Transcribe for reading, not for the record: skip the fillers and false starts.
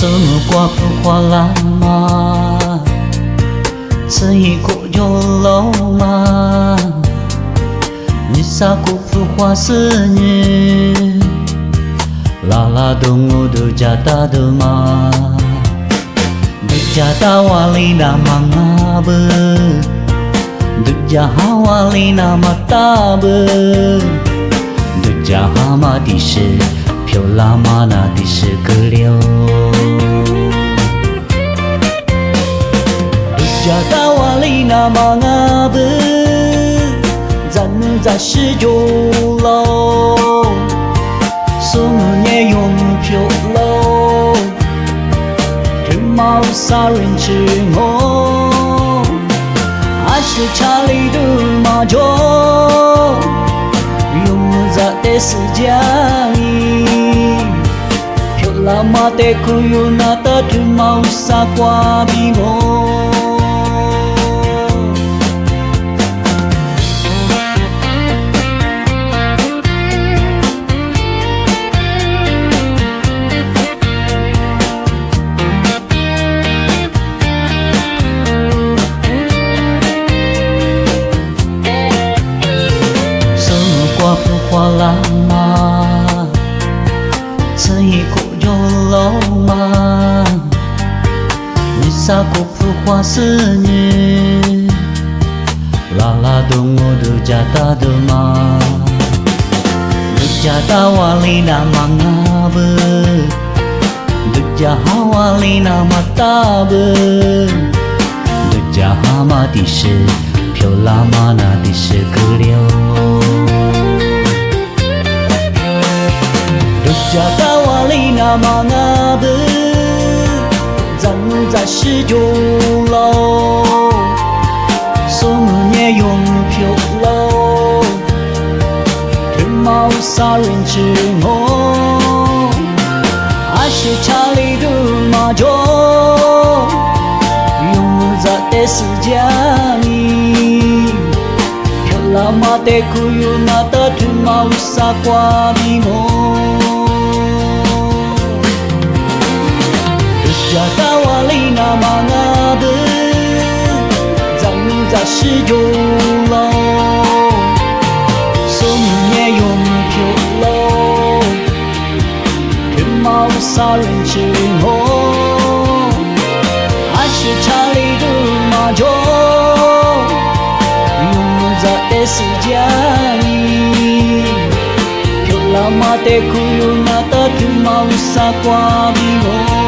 么寡妇花浪嘛，此一苦就老嘛，你啥苦妇花是你，啦啦东我都加大的嘛，都加大瓦里那嘛啊不，都加哈瓦里那嘛大不，都加哈嘛的是。飘拉玛那的是个流，杜加达瓦里那玛阿布，咱们在十九楼，苏木也用飘楼，只毛杀人吃我，还是查理的马脚，用在的世界里。Lama te kuyu nata tu mau sa kwa bingo Semua kwa fu kwa lama 此一苦就老嘛，你啥苦妇花是你，啦啦东我都加大的嘛，都加大瓦里那嘛阿不，都加哈瓦里那嘛大不，都加哈嘛的是飘拉玛那的是个流。加达瓦里那玛阿布，咱们在十九楼，苏木也用飘楼，只毛杀人吃我，还是查理的马脚，用在的世界里，飘拉玛的苦有那的只毛杀瓜比我。加达瓦里那玛阿布，咱们在十九楼，苏木也用飘楼，只毛杀人吃我，还是查理的马脚，用在的世界里，飘拉玛的苦有那的只毛杀瓜比我。